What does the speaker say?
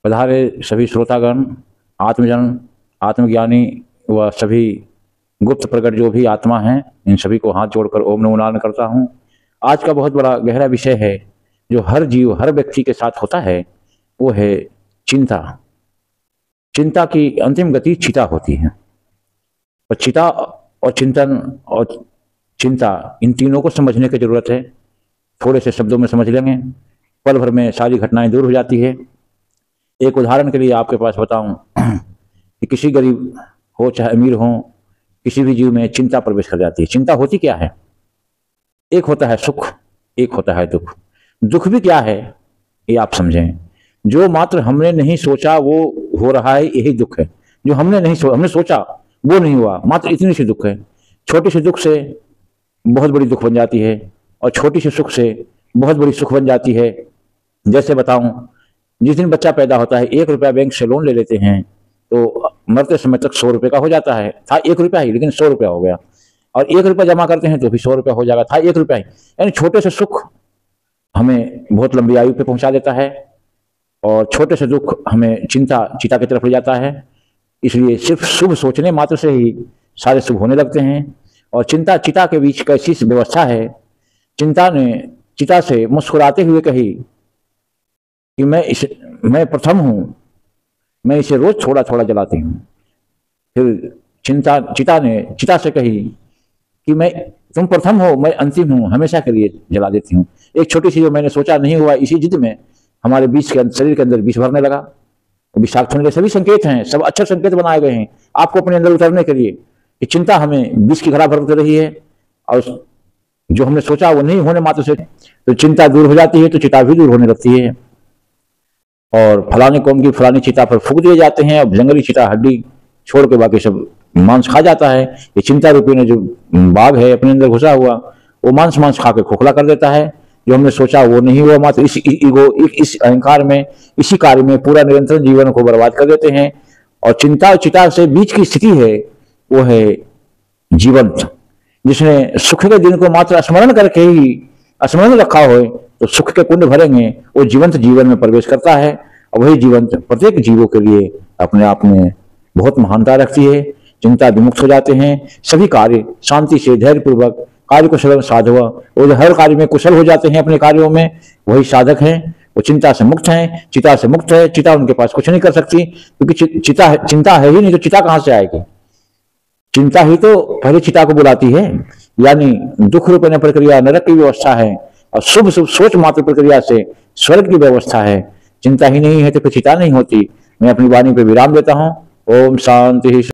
पधारे सभी श्रोतागण, आत्मजन, आत्मज्ञानी व सभी गुप्त प्रकट जो भी आत्मा हैं, इन सभी को हाथ जोड़कर ओम नमो नारायण करता हूँ। आज का बहुत बड़ा गहरा विषय है जो हर जीव, हर व्यक्ति के साथ होता है, वो है चिंता। चिंता की अंतिम गति चिता होती है। और चिता और चिंतन और चिंता, इन तीनों को समझने की जरूरत है। थोड़े से शब्दों में समझ लेंगे, पल भर में सारी घटनाएं दूर हो जाती है। एक उदाहरण के लिए आपके पास बताऊं कि किसी गरीब हो चाहे अमीर हो, किसी भी जीव में चिंता प्रवेश कर जाती है। चिंता होती क्या है? एक होता है सुख, एक होता है दुख। दुख भी क्या है ये आप समझें। जो मात्र हमने नहीं सोचा वो हो रहा है, यही दुख है। जो हमने सोचा वो नहीं हुआ, मात्र इतनी सी दुख है। छोटी सी दुख से बहुत बड़ी दुख बन जाती है और छोटी सी सुख से बहुत बड़ी सुख बन जाती है। जैसे बताऊं, जिस दिन बच्चा पैदा होता है, 1 रुपया बैंक से लोन ले लेते हैं तो मरते समय तक 100 रुपये का हो जाता है। था 1 रुपया ही, लेकिन 100 रुपया हो गया। और 1 रुपया जमा करते हैं तो भी 100 रुपया हो जाएगा। था 1 रुपया ही। यानी छोटे से सुख हमें बहुत लंबी आयु पे पहुंचा देता है और छोटे से दुख हमें चिता की तरफ ले जाता है। इसलिए सिर्फ शुभ सोचने मात्र से ही सारे शुभ होने लगते हैं। और चिता के बीच कैसी व्यवस्था है। चिंता ने चिता से मुस्कुराते हुए कही कि मैं प्रथम हूं, मैं इसे रोज थोड़ा थोड़ा जलाती हूं। फिर चिता ने चिता से कही कि तुम प्रथम हो, मैं अंतिम हूं, हमेशा के लिए जला देती हूं। एक छोटी सी जो मैंने सोचा नहीं हुआ, इसी जिद में हमारे शरीर के अंदर विष भरने लगा। विषाक्त होने के सभी संकेत हैं, सब अच्छे संकेत बनाए गए हैं आपको अपने अंदर उतरने के लिए। कि चिंता हमें विष की घड़ा भर रही है और जो हमने सोचा वो नहीं होने मात्र से तो चिंता दूर हो जाती है, तो चिता भी दूर होने लगती है। और फलाने कौम की फलानी चिता पर फूंक दिए जाते हैं। अब जंगली चिता हड्डी छोड़ के बाकी सब मांस खा जाता है। ये चिंता रूपी ने जो बाघ है अपने अंदर घुसा हुआ, वो मांस खा के खोखला कर देता है। जो हमने सोचा वो नहीं हुआ, मात्र इस अहंकार में, इसी कार्य में पूरा निरंतर जीवन को बर्बाद कर देते हैं। और चिंता और चिता से बीच की स्थिति है वो है जीवंत। जिसने सुख के दिन को मात्र स्मरण करके ही स्मरण रखा हो तो सुख के कुंड भरेंगे, वो जीवंत जीवन में प्रवेश करता है। और वही जीवंत प्रत्येक जीवों के लिए अपने आप में बहुत महानता रखती है। चिंता विमुक्त हो जाते हैं, सभी कार्य शांति से धैर्यपूर्वक कार्य को सरल साधवा, वो हर कार्य में कुशल हो जाते हैं अपने कार्यों में। वही साधक हैं, वो चिंता से मुक्त हैं, चिता से मुक्त है। चिता उनके पास कुछ नहीं कर सकती क्योंकि चिंता है ही नहीं, तो चिता कहां से आएगी? चिंता ही तो पहले चिता को बुलाती है। यानी दुख रूपी प्रक्रिया नरक की व्यवस्था है और शुभ सोच मात्र प्रक्रिया से स्वर्ग की व्यवस्था है। चिंता ही नहीं है तो फिर चिता नहीं होती। मैं अपनी वाणी पे विराम देता हूं। ओम शांति।